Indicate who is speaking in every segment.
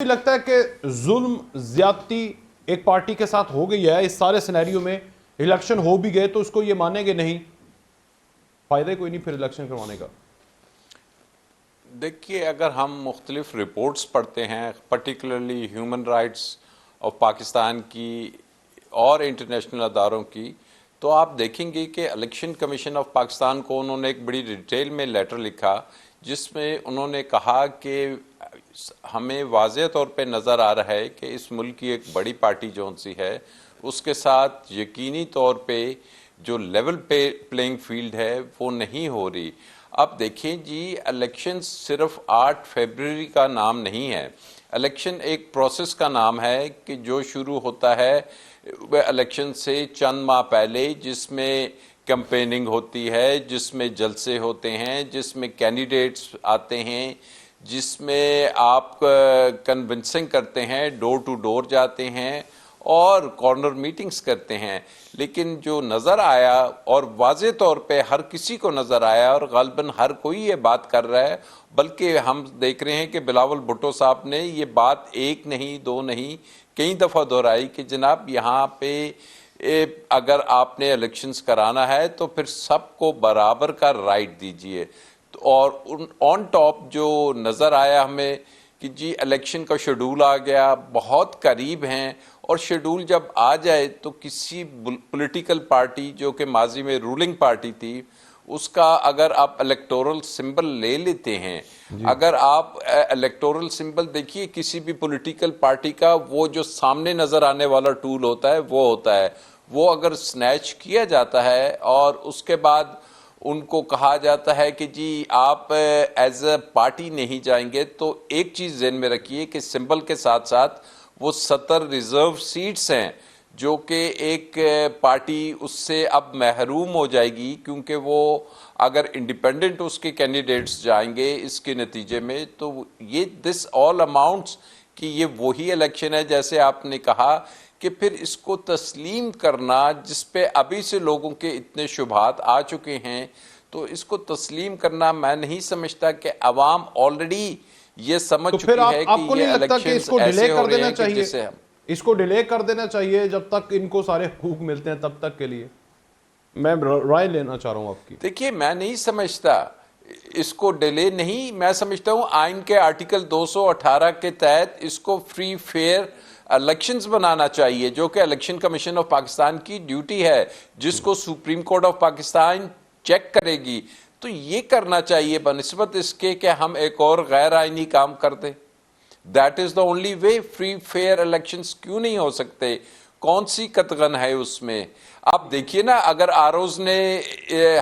Speaker 1: لگتا ہے کہ ظلم زیادتی ایک پارٹی کے ساتھ ہو گئی ہے اس سارے سینیریو میں، الیکشن ہو بھی گئے تو اس کو یہ مانیں گے نہیں، فائدہ کوئی نہیں پھر الیکشن کروانے کا؟
Speaker 2: دیکھیے، اگر ہم مختلف رپورٹس پڑھتے ہیں particularly human rights of Pakistan کی اور انٹرنیشنل اداروں کی، تو آپ دیکھیں گے کہ الیکشن کمیشن آف پاکستان کو انہوں نے ایک بڑی ڈیٹیل میں لیٹر لکھا جس میں انہوں نے کہا کہ ہمیں واضح طور پہ نظر آ رہا ہے کہ اس ملک کی ایک بڑی پارٹی جون سی ہے اس کے ساتھ یقینی طور پہ جو لیول پلینگ فیلڈ ہے وہ نہیں ہو رہی۔ اب دیکھیں جی، الیکشن صرف 8 فیبروری کا نام نہیں ہے، الیکشن ایک پروسیس کا نام ہے کہ جو شروع ہوتا ہے الیکشن سے چند ماہ پہلے، جس میں کیمپیننگ ہوتی ہے، جس میں جلسے ہوتے ہیں، جس میں کینڈیڈیٹس آتے ہیں، جس میں آپ کنونسنگ کرتے ہیں، ڈور ٹو ڈور جاتے ہیں اور کارنر میٹنگز کرتے ہیں۔ لیکن جو نظر آیا اور واضح طور پہ ہر کسی کو نظر آیا اور غالباً ہر کوئی یہ بات کر رہا ہے، بلکہ ہم دیکھ رہے ہیں کہ بلاول بھٹو صاحب نے یہ بات ایک نہیں دو نہیں کئی دفعہ دہرائی کہ جناب یہاں پہ اگر آپ نے الیکشنز کرانا ہے تو پھر سب کو برابر کا رائٹ دیجئے۔ اور آن ٹاپ جو نظر آیا ہمیں کہ جی الیکشن کا شیڈول آ گیا، بہت قریب ہیں، اور شیڈول جب آ جائے تو کسی پولیٹیکل پارٹی جو کہ ماضی میں رولنگ پارٹی تھی اس کا اگر آپ الیکٹورل سمبل لے لیتے ہیں، اگر آپ الیکٹورل سمبل دیکھیے کسی بھی پولیٹیکل پارٹی کا، وہ جو سامنے نظر آنے والا ٹول ہوتا ہے وہ ہوتا ہے، وہ اگر سنیچ کیا جاتا ہے اور اس کے بعد ان کو کہا جاتا ہے کہ جی آپ ایز اے پارٹی نہیں جائیں گے، تو ایک چیز ذہن میں رکھیے کہ سمبل کے ساتھ ساتھ وہ 70 ریزرو سیٹس ہیں جو کہ ایک پارٹی اس سے اب محروم ہو جائے گی، کیونکہ وہ اگر انڈیپینڈنٹ اس کے کینڈیڈیٹس جائیں گے اس کے نتیجے میں، تو یہ دس آل اماؤنٹس کہ یہ وہی الیکشن ہے جیسے آپ نے کہا کہ پھر اس کو تسلیم کرنا جس پہ ابھی سے لوگوں کے اتنے شبہات آ چکے ہیں، تو اس کو تسلیم کرنا میں نہیں سمجھتا کہ عوام آلریڈی یہ سمجھ
Speaker 1: تو پھر
Speaker 2: چکی ہے کہ
Speaker 1: آپ کو
Speaker 2: یہ
Speaker 1: نہیں لگتا کہ اس
Speaker 2: الیکشنز
Speaker 1: کو ڈیلے
Speaker 2: ایسے ہو
Speaker 1: کر
Speaker 2: رہے
Speaker 1: دینا
Speaker 2: ہیں کہ
Speaker 1: چاہیے؟
Speaker 2: جسے ہم
Speaker 1: اس کو ڈیلے کر دینا چاہیے جب تک ان کو سارے حقوق ملتے ہیں تب تک کے لیے؟ میں رائے لینا چاہ رہا ہوں آپ کی۔
Speaker 2: دیکھیے، میں نہیں سمجھتا اس کو ڈیلے نہیں، میں سمجھتا ہوں آئین کے آرٹیکل 218 کے تحت اس کو فری فیئر الیکشنز بنانا چاہیے، جو کہ الیکشن کمیشن آف پاکستان کی ڈیوٹی ہے، جس کو supreme court of Pakistan check کرے گی۔ تو یہ کرنا چاہیے بنسبت اس کے کہ ہم ایک اور غیر آئینی کام کر دیں۔ That is the only way. Free fair elections کیوں نہیں ہو سکتے؟ کون سی قطغن ہے اس میں؟ آپ دیکھیے نا، اگر آروز نے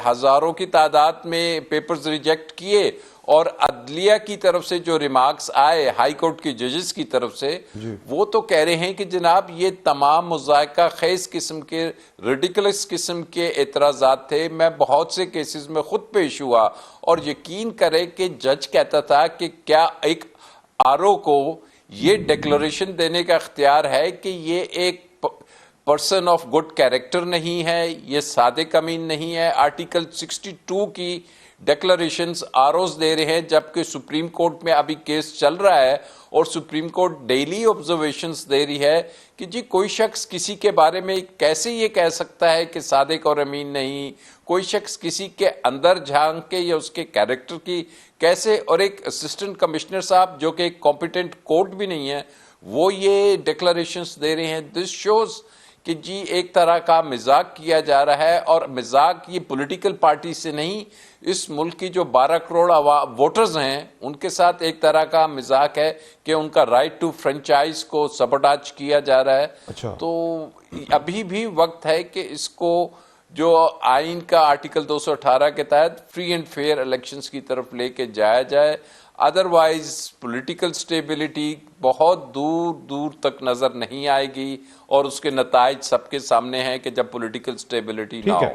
Speaker 2: ہزاروں کی تعداد میں پیپرز ریجیکٹ کیے اور عدلیہ کی طرف سے جو ریمارکس آئے ہائی کورٹ کی ججز کی طرف سے، وہ تو کہہ رہے ہیں کہ جناب یہ تمام مذائقہ خیز قسم کے ریڈیکولس قسم کے اعتراضات تھے۔ میں بہت سے کیسز میں خود پیش ہوا اور یقین کرے کہ جج کہتا تھا کہ کیا ایک آرو کو یہ ڈیکلریشن دینے کا اختیار ہے کہ یہ ایک پرسن آف گڈ کیریکٹر نہیں ہے، یہ صادق امین نہیں ہے؟ آرٹیکل 62 کی ڈیکلریشنز آروز دے رہے ہیں، جبکہ سپریم کورٹ میں ابھی کیس چل رہا ہے اور سپریم کورٹ ڈیلی آبزرویشنز دے رہی ہے کہ جی کوئی شخص کسی کے بارے میں کیسے یہ کہہ سکتا ہے کہ صادق اور امین نہیں، کوئی شخص کسی کے اندر جھانک کے یا اس کے کیریکٹر کی کیسے، اور ایک اسسٹنٹ کمشنر صاحب جو کہ ایک کمپیٹنٹ کورٹ بھی نہیں ہے وہ یہ ڈیکلریشنز دے رہے ہیں۔ دس شوز کہ جی ایک طرح کا مذاق کیا جا رہا ہے، اور مذاق یہ پولیٹیکل پارٹی سے نہیں، اس ملک کی جو 12 کروڑ ووٹرز ہیں ان کے ساتھ ایک طرح کا مذاق ہے کہ ان کا رائٹ ٹو فرنچائز کو سبوٹاج کیا جا رہا ہے۔ تو ابھی بھی وقت ہے کہ اس کو جو آئین کا آرٹیکل 218 کے تحت فری اینڈ فیئر الیکشنز کی طرف لے کے جایا جائے، ادروائز پولیٹیکل سٹیبلٹی بہت دور دور تک نظر نہیں آئے گی، اور اس کے نتائج سب کے سامنے ہیں کہ جب پولیٹیکل سٹیبلٹی نہ ہو۔